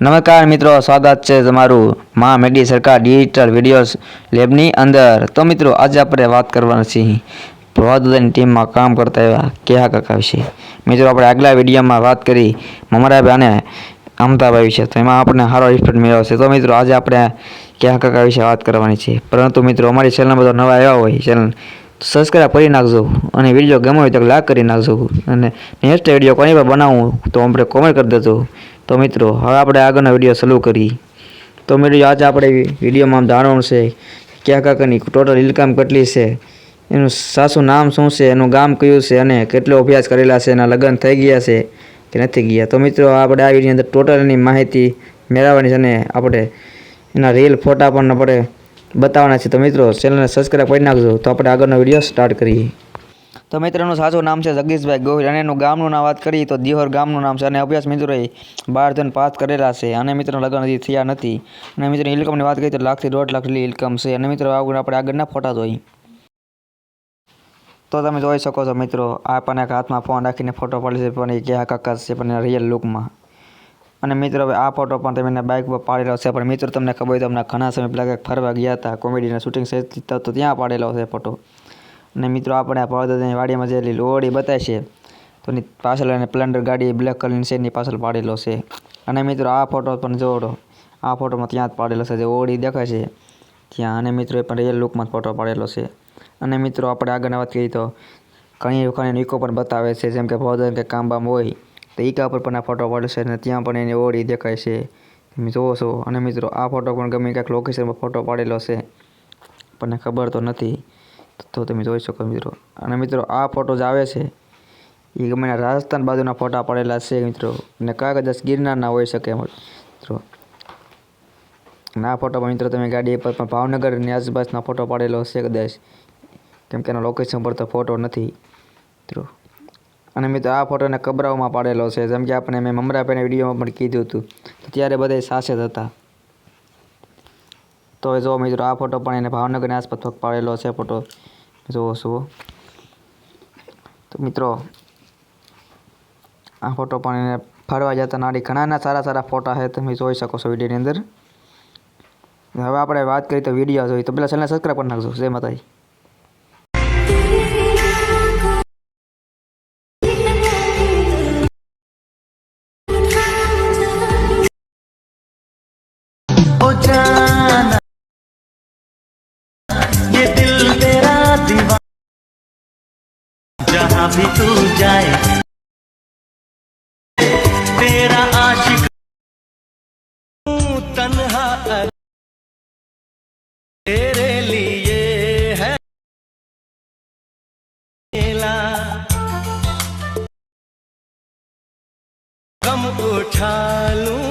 नमस्कार मित्रों, स्वागत है तमारू मां मेडी सरकार डिजिटल विडियोस लेबनी अंदर। तो मित्रों, आज आपणे बात करवानी छे प्रवादन टीम में काम करता एवा केहा काका विषे। मित्रों, आपणे आगला विडियो में बात करी ममराभाई अने अमताभाई विषे, तो एमां आपणे सारो रिस्पोन्स मळ्यो छे। तो मित्रों, आज आपणे केहा काका विषे बात करवानी छे। परंतु मित्रों, अमारी चेनल में नवा आव्या होय चेनल सब्सक्राइब करी नाखजो અને વિડીયો ગમે હોય તો લાઈક કરી નાખજો અને નેક્સ્ટ વિડીયો કોની પર બનાવું તો આપણે કોમેન્ટ કરી દેજો। તો મિત્રો, હવે આપણે આગળનો વિડીયો ચાલુ કરી। તો મિત્રો, आज આપણે વિડીયોમાં જાણવાનું છે કયા કાકાની ટોટલ ઇન્કમ કેટલી છે, એનું સાસુ નામ શું છે, એનું ગામ કયું છે અને કેટલો અભ્યાસ કરેલા છે, એના લગ્ન થઈ ગયા છે કે નથી ગયા। તો મિત્રો, આપણે આ વિડીયોની અંદર ટોટલની માહિતી મેળવવાની છે અને આપણે એના રીલ ફોટા પણ આપણે बतावना है। तो मित्रों, चैनल ने सब्सक्राइब कर नाखजो। तो अपने आगळनो विडियो स्टार्ट करिए। तो मित्रों, साचुं नाम है जगदीशभाई गोहिल अने एनुं गामनुं नाम बात करिए तो दिहोर गामनुं नाम है। अभ्यास मित्रों 12 धोरण पास करेला है अने मित्रों लग्न हजी थया नथी। अने मित्रों इनकमनी बात करिए तो 1 लाख थी 1.5 लाख जेटली इनकम है। अने मित्रों आपणे आगळना फोटा जोईए तो तमे जोई शको छो। मित्रों, आपणे हाथ में फोन राखीने फोटो पाडी छे पण ए केहा काका छे पण रियल लुक में। અને મિત્રો, આ ફોટો પણ તમે બાઇક પર પાડેલો છે। પણ મિત્રો, તમને ખબર હોય તો હમણાં ઘણા સમય પહેલાં ફરવા ગયા હતા કોમેડીના શૂટિંગ સેટ તો ત્યાં પાડેલો છે ફોટો। અને મિત્રો, આપણે આ પડદાની વાડીમાં જે લોડી બતાવી છે તો એની પાછળ અને સ્પ્લેન્ડર ગાડી બ્લેક કલરની છે એની પાછળ પાડેલો છે। અને મિત્રો, આ ફોટો પણ જોડો, આ ફોટોમાં ત્યાં જ પાડેલો છે જે ઓડી દેખાય છે ત્યાં। અને મિત્રો, એ પણ રિયલ લુકમાં ફોટો પાડેલો છે। અને મિત્રો, આપણે આગળ વાત કરીએ તો ઘણી વખત ઇકો પણ બતાવે છે, જેમ કે ભોજન કે કામ બામ હોય तो ईका पर पण आ फोटो पाड्यो छे अने त्यां पण एनी ओड़ी देखाय छे, तमे जोवो छो। अने मित्रों, आ फोटो पण गमे क्यांक लोकेशन पर फोटो पाडेलो छे पण खबर तो नथी तो तमे जोई शको मित्रों। अने मित्रों, आ फोटो ज आवे छे ई गमे राजस्थान बाजुना फोटा पाडेला छे मित्रों, अने कदाच गिरनारना होई शके मित्रों। आ फोटो पर मित्रों तमे गाड़ी पर पण भावनगरनी आसपासना फोटो पाडेलो छे कदाच, केम के एनो लोकेशन पर तो फोटो नथी मित्रों। અને મિત્રો, આ ફોટોને કબરાઓમાં પાડેલો છે, જેમ કે આપણે મેં મમરાભાઈના વિડીયોમાં પણ કીધું હતું તો ત્યારે બધા સાસે જ હતા। તો જો મિત્રો, આ ફોટો પણ એને ભાવનગરની આસપાસ પાડેલો છે ફોટો જોવો છો। તો મિત્રો, આ ફોટો પણ એને ફરવા જતા નાડી ઘણાના સારા સારા ફોટા છે, તમે જોઈ શકો છો વિડીયોની અંદર। હવે આપણે વાત કરીએ તો વિડીયો જોઈએ તો પહેલાં ચેનલ સબસ્ક્રાઈબ કરી નાખજો। જય માતાજી। जाना ये दिल तेरा दीवाना, जहां भी तू जाए तेरा आशिक हूं, तन्हा तेरे लिए है अकेला, गम उठा लूं